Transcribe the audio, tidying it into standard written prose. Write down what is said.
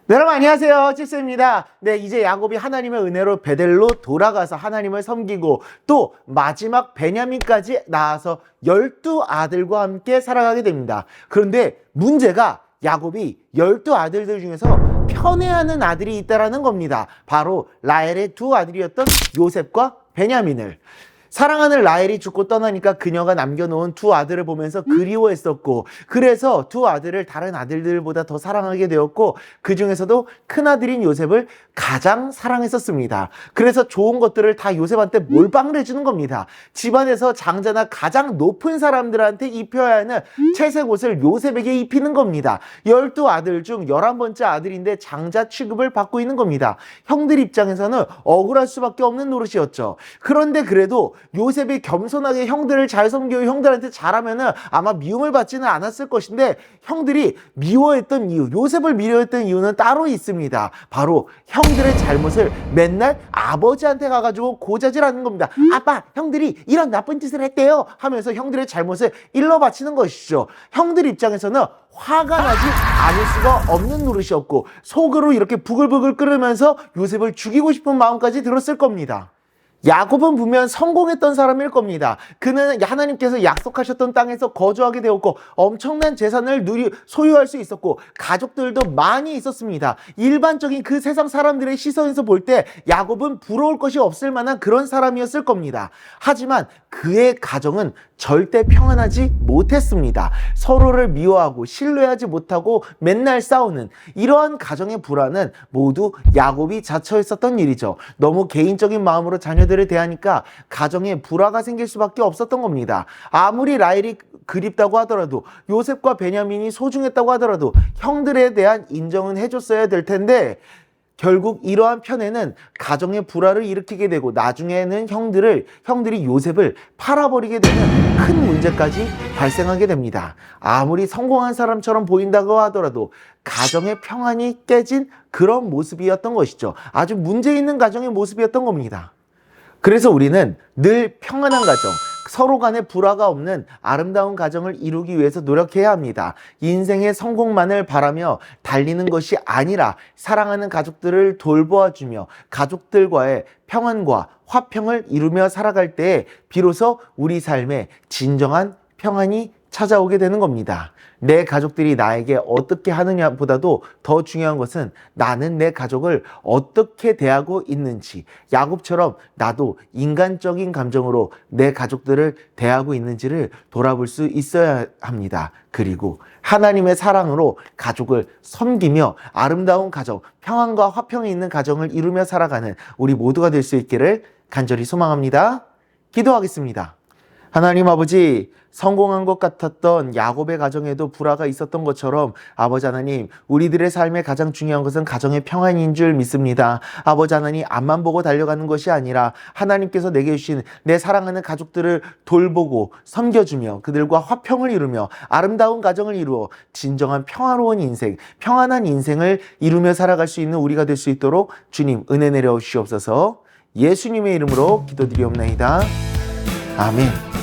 네, 여러분 안녕하세요. 칠스입니다. 네, 이제 야곱이 하나님의 은혜로 베델로 돌아가서 하나님을 섬기고 또 마지막 베냐민까지 낳아서 12아들과 함께 살아가게 됩니다. 그런데 문제가 야곱이 12아들들 중에서 편애하는 아들이 있다라는 겁니다. 바로 라헬의 두 아들이었던 요셉과 베냐민을. 사랑하는 라헬이 죽고 떠나니까 그녀가 남겨놓은 두 아들을 보면서 그리워했었고, 그래서 두 아들을 다른 아들들보다 더 사랑하게 되었고, 그 중에서도 큰아들인 요셉을 가장 사랑했었습니다. 그래서 좋은 것들을 다 요셉한테 몰빵을 해주는 겁니다. 집안에서 장자나 가장 높은 사람들한테 입혀야 하는 채색 옷을 요셉에게 입히는 겁니다. 12아들 중 11번째 아들인데 장자 취급을 받고 있는 겁니다. 형들 입장에서는 억울할 수밖에 없는 노릇이었죠. 그런데 그래도 요셉이 겸손하게 형들을 잘 섬기고 형들한테 잘하면은 아마 미움을 받지는 않았을 것인데, 형들이 미워했던 이유, 요셉을 미워했던 이유는 따로 있습니다. 바로 형들의 잘못을 맨날 아버지한테 가가지고 고자질하는 겁니다. 아빠, 형들이 이런 나쁜 짓을 했대요 하면서 형들의 잘못을 일러 바치는 것이죠. 형들 입장에서는 화가 나지 않을 수가 없는 노릇이었고, 속으로 이렇게 부글부글 끓으면서 요셉을 죽이고 싶은 마음까지 들었을 겁니다. 야곱은 분명 성공했던 사람일 겁니다. 그는 하나님께서 약속하셨던 땅에서 거주하게 되었고, 엄청난 재산을 소유할 수 있었고, 가족들도 많이 있었습니다. 일반적인 그 세상 사람들의 시선에서 볼 때 야곱은 부러울 것이 없을 만한 그런 사람이었을 겁니다. 하지만 그의 가정은 절대 평안하지 못했습니다. 서로를 미워하고 신뢰하지 못하고 맨날 싸우는 이러한 가정의 불안은 모두 야곱이 자처했었던 일이죠. 너무 개인적인 마음으로 자녀들을 대하니까 가정에 불화가 생길 수밖에 없었던 겁니다. 아무리 라헬이 그립다고 하더라도, 요셉과 베냐민이 소중했다고 하더라도 형들에 대한 인정은 해줬어야 될 텐데, 결국 이러한 편애는 가정의 불화를 일으키게 되고, 나중에는 형들이 요셉을 팔아버리게 되는 큰 문제까지 발생하게 됩니다. 아무리 성공한 사람처럼 보인다고 하더라도 가정의 평안이 깨진 그런 모습이었던 것이죠. 아주 문제 있는 가정의 모습이었던 겁니다. 그래서 우리는 늘 평안한 가정, 서로 간에 불화가 없는 아름다운 가정을 이루기 위해서 노력해야 합니다. 인생의 성공만을 바라며 달리는 것이 아니라 사랑하는 가족들을 돌보아주며 가족들과의 평안과 화평을 이루며 살아갈 때에 비로소 우리 삶에 진정한 평안이 찾아오게 되는 겁니다. 내 가족들이 나에게 어떻게 하느냐보다도 더 중요한 것은 나는 내 가족을 어떻게 대하고 있는지, 야곱처럼 나도 인간적인 감정으로 내 가족들을 대하고 있는지를 돌아볼 수 있어야 합니다. 그리고 하나님의 사랑으로 가족을 섬기며 아름다운 가정, 평안과 화평이 있는 가정을 이루며 살아가는 우리 모두가 될 수 있기를 간절히 소망합니다. 기도하겠습니다. 하나님 아버지, 성공한 것 같았던 야곱의 가정에도 불화가 있었던 것처럼 아버지 하나님, 우리들의 삶에 가장 중요한 것은 가정의 평안인 줄 믿습니다. 아버지 하나님, 앞만 보고 달려가는 것이 아니라 하나님께서 내게 주신 내 사랑하는 가족들을 돌보고 섬겨주며 그들과 화평을 이루며 아름다운 가정을 이루어 진정한 평화로운 인생, 평안한 인생을 이루며 살아갈 수 있는 우리가 될 수 있도록 주님 은혜 내려 주시옵소서. 예수님의 이름으로 기도드리옵나이다. 아멘.